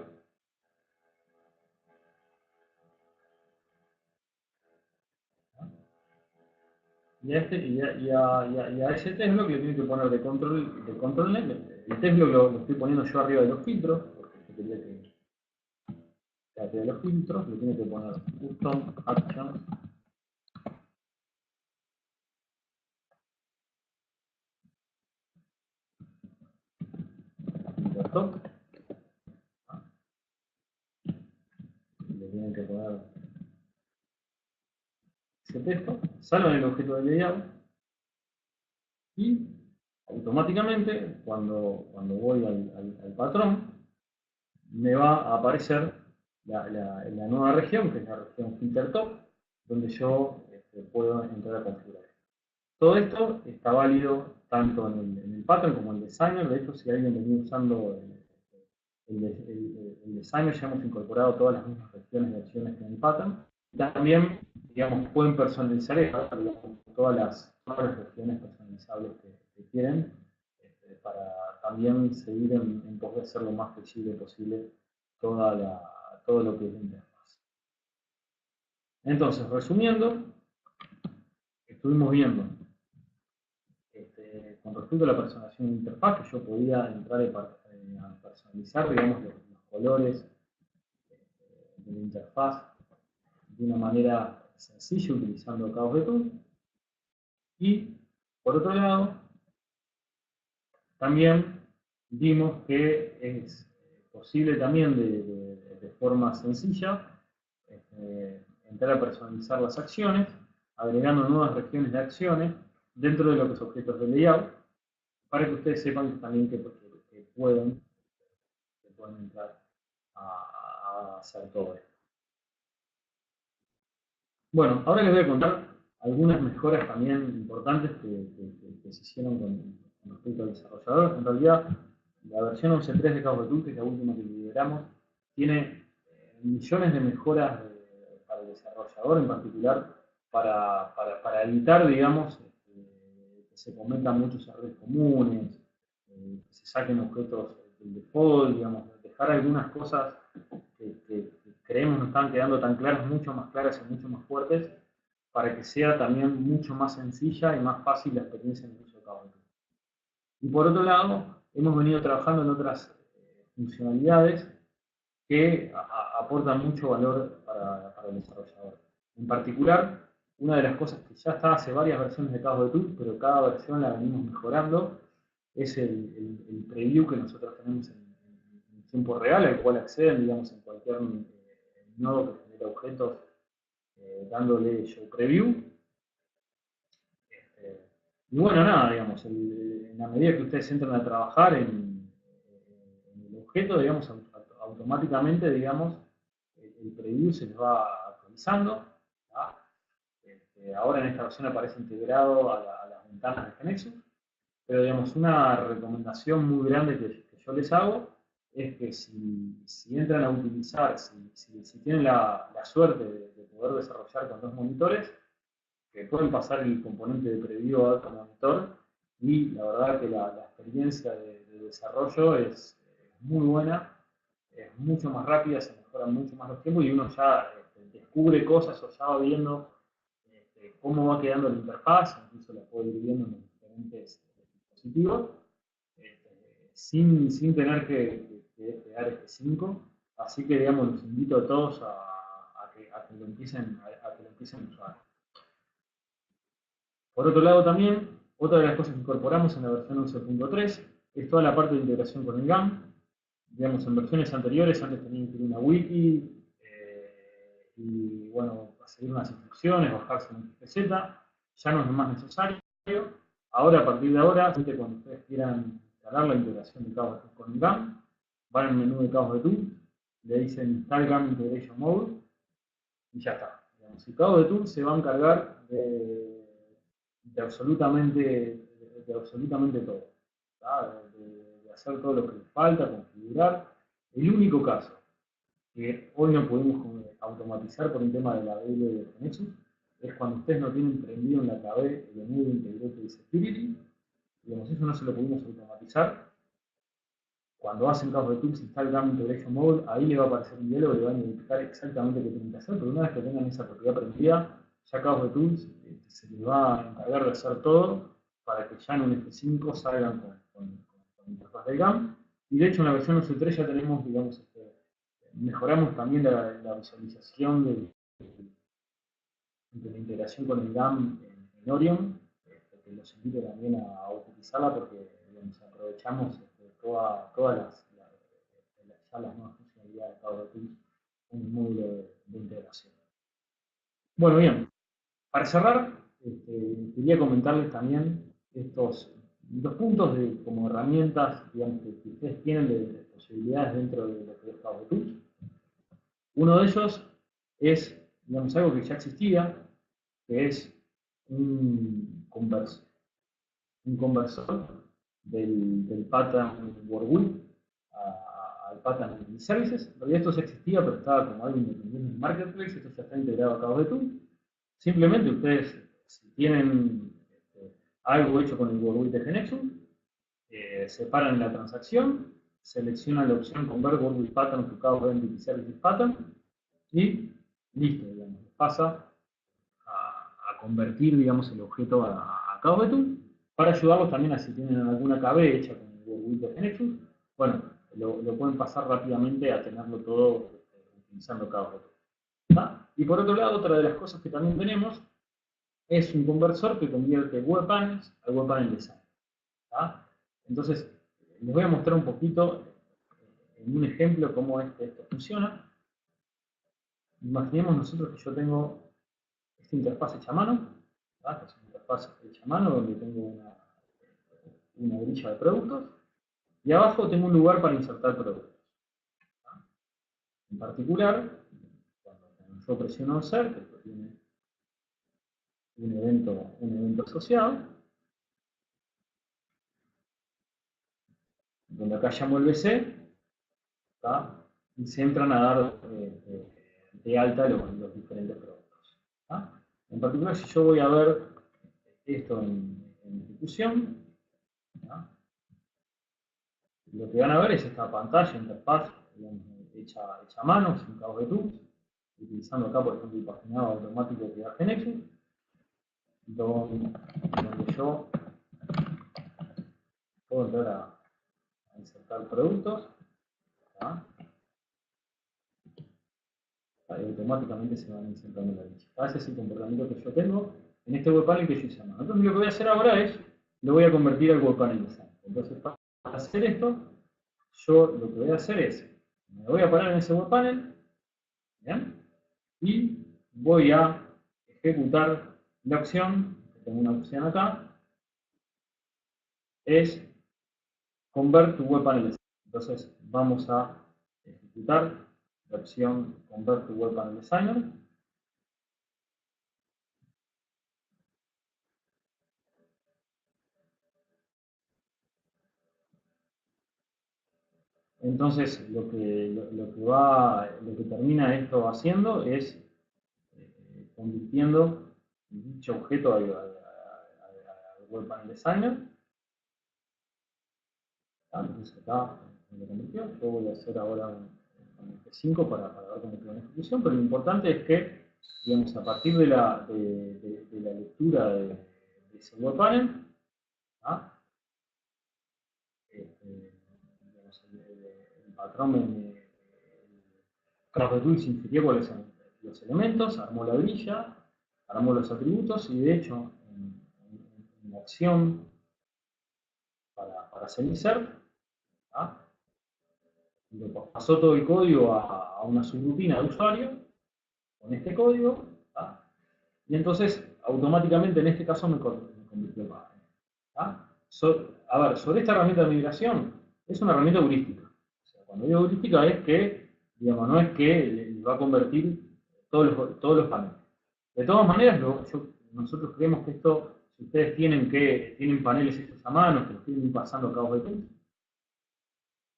¿tá? Y a ese test block le tienen que poner de control net. El test block lo estoy poniendo yo arriba de los filtros, porque yo quería que arriba de los filtros le tiene que poner custom actions top. Le tienen que poner ese texto, salvan el objeto de layout y automáticamente cuando voy al patrón me va a aparecer la nueva región, que es la región filter top, donde yo puedo entrar a configurar. Todo esto está válido tanto en el pattern como en el designer. De hecho, si alguien venía usando el designer, ya hemos incorporado todas las mismas regiones de acciones que en el pattern. También, digamos, pueden personalizar todas las regiones personalizables que quieren, para también seguir en pos de hacer lo más flexible posible todo lo que es la interfaz. Entonces, resumiendo, estuvimos viendo con respecto a la personalización de interfaz, que yo podía entrar a personalizar, digamos, los colores de la interfaz de una manera sencilla utilizando Chaos de Tool. Y por otro lado, también vimos que es posible también de forma sencilla entrar a personalizar las acciones, agregando nuevas regiones de acciones dentro de lo que es objetos de layout, para que ustedes sepan también que pueden entrar a hacer todo esto. Bueno, ahora les voy a contar algunas mejoras también importantes que se hicieron con respecto al desarrollador. En realidad, la versión 11.3 de Chaos de Tool, que es la última que liberamos, tiene millones de mejoras para el desarrollador, en particular para evitar, digamos, que se cometan muchos errores comunes, que se saquen objetos del default, digamos, dejar algunas cosas que creemos no están quedando tan claras, mucho más claras y mucho más fuertes, para que sea también mucho más sencilla y más fácil la experiencia en el uso de Chaos de Tool. Y por otro lado, hemos venido trabajando en otras funcionalidades que aportan mucho valor para el desarrollador. En particular, una de las cosas que ya está hace varias versiones de Chaos de Tool, pero cada versión la venimos mejorando, es el preview que nosotros tenemos en tiempo real, al cual acceden, digamos, en cualquier nodo que genera objetos, dándole show preview. Y bueno, nada, digamos, en la medida que ustedes entran a trabajar en el objeto, digamos, automáticamente, digamos, el preview se les va actualizando. Ahora en esta versión aparece integrado a las ventanas de GeneXus, pero digamos, una recomendación muy grande que yo les hago es que si entran a utilizar, si tienen la suerte de poder desarrollar con dos monitores, que pueden pasar el componente de preview a otro monitor, y la verdad que la experiencia de desarrollo es muy buena, es mucho más rápida, se mejoran mucho más los tiempos y uno ya descubre cosas o ya va viendo cómo va quedando la interfaz, incluso la puede ir viendo en los diferentes dispositivos, sin tener que despegar F5. Así que, digamos, los invito a todos a que lo empiecen a usar. Por otro lado también, otra de las cosas que incorporamos en la versión 11.3 es toda la parte de integración con el GAM. Digamos, en versiones anteriores, antes tenían que ir a una wiki y, bueno, seguir unas instrucciones, bajarse un XPZ, ya no es más necesario. Ahora, a partir de ahora, cuando ustedes quieran instalar la integración de cabos con el GAM, van al menú de cabos de Tools, le dicen Install GAM Integration Mode y ya está. Digamos, el cabo de Tools se va a encargar de absolutamente todo, de hacer todo lo que les falta, configurar. El único caso que hoy no pudimos automatizar por un tema de la BL de Nexus es cuando ustedes no tienen prendido en la KB el menú de Integrated Security. Digamos, eso no se lo pudimos automatizar. Cuando hacen cabos de Tools, Install GAM Integration Mode, ahí le va a aparecer un diálogo y le van a indicar exactamente qué tienen que hacer, pero una vez que tengan esa propiedad prendida, ya cabos de Tools se les va a encargar de hacer todo para que ya en un F5 salgan con interfaz del GAM. Y de hecho en la versión S3 ya tenemos, digamos, mejoramos también la visualización de la integración con el GAM en Orion, que los invito también a utilizarla porque digamos, aprovechamos todas las nuevas funcionalidades de Power Tools en un módulo de integración. Bueno, bien, para cerrar, quería comentarles también estos dos puntos como herramientas digamos, que ustedes tienen de posibilidades dentro de lo que es Power Tools. Uno de ellos es, digamos, algo que ya existía, que es un conversor del pattern WordWith al pattern Services. En realidad esto ya existía, pero estaba como algo independiente en Marketplace. Esto ya está integrado a cabos de Tools. Simplemente ustedes, si tienen algo hecho con el WordWith de Nexus, separan la transacción, seleccionan la opción Convert WordWith Pattern to Cabos Entity Services Pattern y listo, digamos, pasa a convertir, digamos, el objeto a cabos de Tools para ayudarlos también a si tienen alguna KB hecha con el WordWith de Nexus, bueno, lo pueden pasar rápidamente a tenerlo todo utilizando cabos de Tools. Y por otro lado, otra de las cosas que también tenemos es un conversor que convierte web panels al web panel design. Entonces, les voy a mostrar un poquito en un ejemplo cómo es que esto funciona. Imaginemos nosotros que yo tengo esta interfaz hecha a mano, esta es una interfaz hecha a mano donde tengo una grilla de productos y abajo tengo un lugar para insertar productos. En particular, cuando yo presiono Insert, esto tiene un evento asociado, donde acá llamo el BC, y se entran a dar de alta los diferentes productos. En particular, si yo voy a ver esto en ejecución, lo que van a ver es esta pantalla, interfaz, digamos, hecha a mano, sin cabos de Tools, utilizando acá, por ejemplo, el paginado automático que hace Nexus, donde yo puedo entrar a insertar productos, y automáticamente se van insertando en la lista. Ese es el comportamiento que yo tengo en este web panel que yo hice a mano. Entonces lo que voy a hacer ahora es, lo voy a convertir al web panel design. Entonces para hacer esto, yo lo que voy a hacer es, me voy a parar en ese web panel, ¿bien? Y voy a ejecutar la opción, tengo una opción acá, es Convert to Web Panel Design. Entonces vamos a ejecutar la opción Convert to Web Panel Designer. Entonces lo que termina esto haciendo es convirtiendo dicho objeto al Web Panel Designer. Entonces acá lo convirtió. Yo voy a hacer ahora un F5 para ver cómo queda la ejecución, pero lo importante es que, digamos, a partir de la lectura de ese web panel, el patrón Cabos de Tools infirió cuáles son los elementos, armó la grilla, armó los atributos y de hecho en la acción para hacer insert, le pasó todo el código a una subrutina de usuario con este código, y entonces automáticamente en este caso me convirtió en página. A ver, sobre esta herramienta de migración, es una herramienta heurística. O sea, cuando digo heurística es que, digamos, no es que le va a convertir todos los paneles. De todas maneras, nosotros creemos que esto, si ustedes tienen paneles hechos a mano, que los tienen pasando a cabos de tools,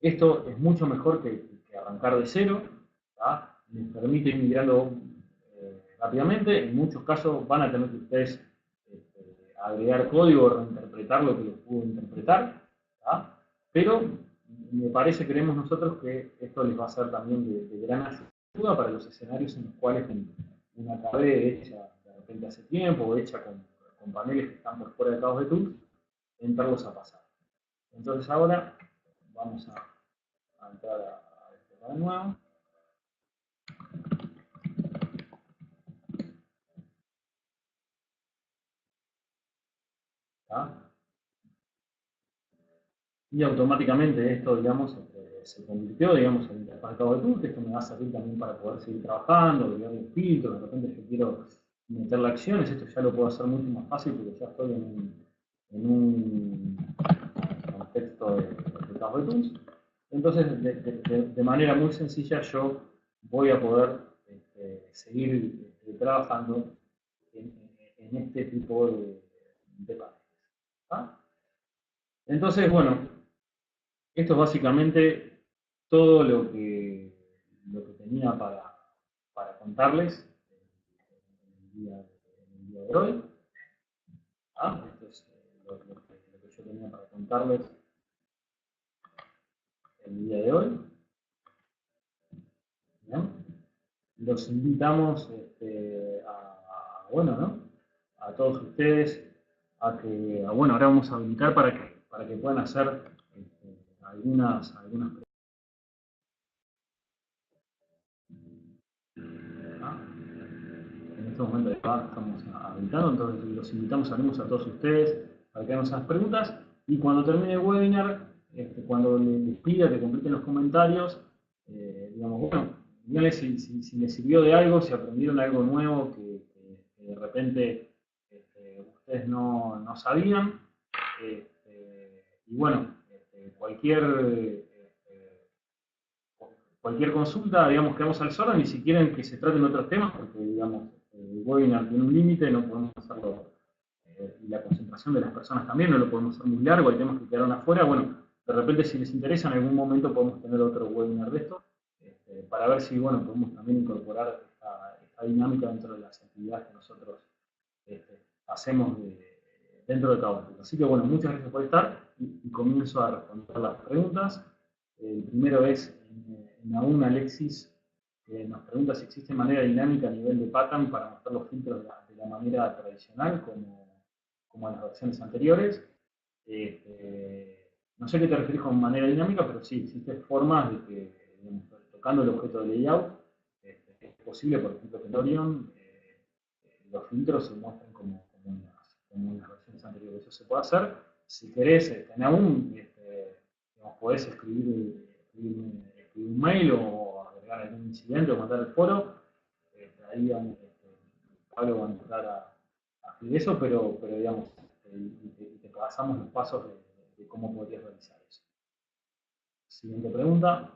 esto es mucho mejor que arrancar de cero, les permite ir migrando rápidamente. En muchos casos van a tener que ustedes agregar código, reinterpretar lo que los pudo interpretar, pero me parece, creemos nosotros, que esto les va a ser también de gran ayuda para los escenarios en los cuales una KD hecha de repente hace tiempo o hecha con paneles que están por fuera de cabos de tools, entrarlos a pasar. Entonces ahora vamos a entrar a esto de nuevo. Y automáticamente esto, digamos, se convirtió, digamos, en interfaz de cabo de tools, que esto me va a servir también para poder seguir trabajando, agregar un filtro, de repente yo quiero meterle acciones, esto ya lo puedo hacer mucho más fácil porque ya estoy en un contexto de cabo de tools. Entonces, de manera muy sencilla, yo voy a poder seguir trabajando en este tipo de paneles. Entonces, bueno, esto es básicamente todo lo que tenía para contarles en el día de hoy. Esto es lo que yo tenía para contarles el día de hoy. ¿Bien? Los invitamos bueno, ¿no? A todos ustedes a que, bueno, ahora vamos a habilitar para que puedan hacer algunas preguntas. En este momento estamos habilitando, entonces los invitamos, haremos a todos ustedes para que hagan esas preguntas, y cuando termine el webinar, cuando les pida que completen los comentarios, digamos, bueno, díganle si les sirvió de algo, si aprendieron algo nuevo que de repente ustedes no sabían, y bueno, cualquier consulta, digamos, quedamos al orden, y si quieren que se traten otros temas, porque, digamos, el webinar tiene un límite, no podemos hacerlo, y la concentración de las personas también, no lo podemos hacer muy largo, hay temas que quedaron afuera, bueno, de repente si les interesa, en algún momento podemos tener otro webinar de esto, para ver si, bueno, podemos también incorporar esta dinámica dentro de las actividades que nosotros hacemos dentro de Cabos. Así que, bueno, muchas gracias por estar, y comienzo a responder las preguntas. El primero es Naum Alexis, que nos pregunta si existe manera dinámica a nivel de pattern para mostrar los filtros de la manera tradicional, como en las versiones anteriores. No sé qué te refieres con manera dinámica, pero sí, existen formas de que, digamos, tocando el objeto de layout, es posible, por ejemplo, que en Orion los filtros se muestren como en las versiones anteriores. Eso se puede hacer. Si querés, en aún, podés escribir un mail o agregar algún incidente o mandar al foro. Ahí Pablo va a entrar a escribir eso, pero digamos, y te pasamos los pasos de cómo podrías realizar eso. Siguiente pregunta.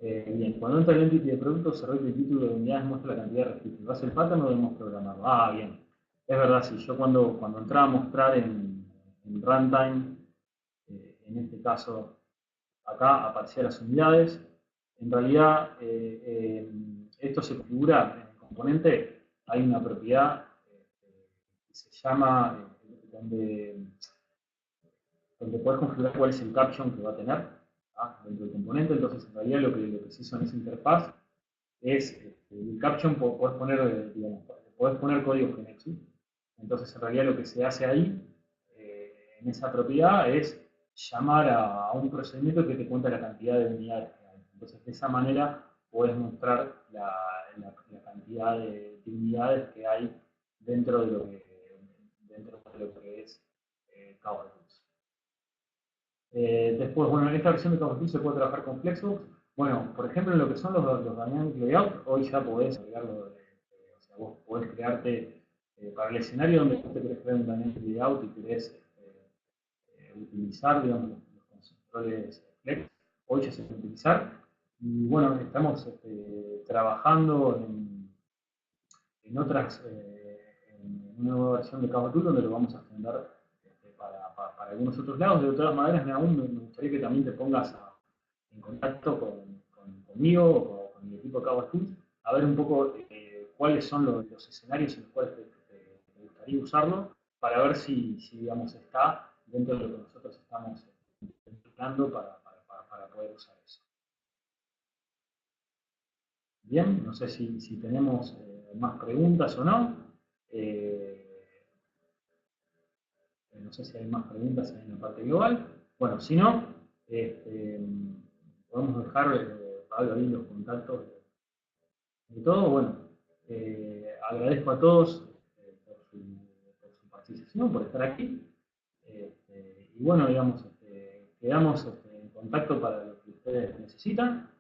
Bien, cuando entra el entity de producto, se revela el título de unidades, muestra la cantidad de registros. ¿Va a ser el pattern o debemos programarlo? Bien. Es verdad, sí. Yo cuando entraba a mostrar en runtime, en este caso, acá aparecían las unidades. En realidad, esto se configura en el componente. Hay una propiedad que se llama, donde puedes configurar cuál es el caption que va a tener dentro del componente. Entonces, en realidad, lo que se hizo en esa interfaz es el caption, podés poner, digamos, podés poner código genérico. ¿Sí? Entonces, en realidad, lo que se hace ahí, en esa propiedad, es llamar a un procedimiento que te cuenta la cantidad de unidades que hay. Entonces, de esa manera, podés mostrar la cantidad de unidades que hay dentro de lo que es Kaggle Tools. Después, bueno, en esta versión de Kaggle Tools se puede trabajar con Flexbox. Bueno, por ejemplo, en lo que son los Dynamic Layout, hoy ya podés agregarlo, o sea, vos podés crearte para el escenario donde tú te querés crear un Dynamic Layout y querés utilizar, digamos, los controles Flex, hoy ya se puede utilizar. Y bueno, estamos trabajando en otras, en una nueva versión de Kaggle Tools donde lo vamos a extender para algunos otros lados. De todas maneras, aún me gustaría que también te pongas en contacto conmigo o con mi equipo de Kaggle Tools a ver un poco cuáles son los escenarios en los cuales te gustaría usarlo para ver si digamos, está dentro de lo que nosotros estamos intentando para poder usar eso. Bien, no sé si tenemos más preguntas o no. No sé si hay más preguntas en la parte global. Bueno, si no, podemos dejar ahí los contactos de todo. Bueno, agradezco a todos por su participación, por estar aquí. Y bueno, digamos, quedamos en contacto para lo que ustedes necesitan.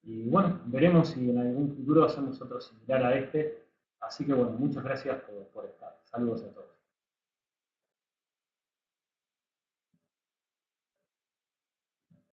Y bueno, veremos si en algún futuro hacemos otro similar a este. Así que bueno, muchas gracias por estar. Saludos a todos.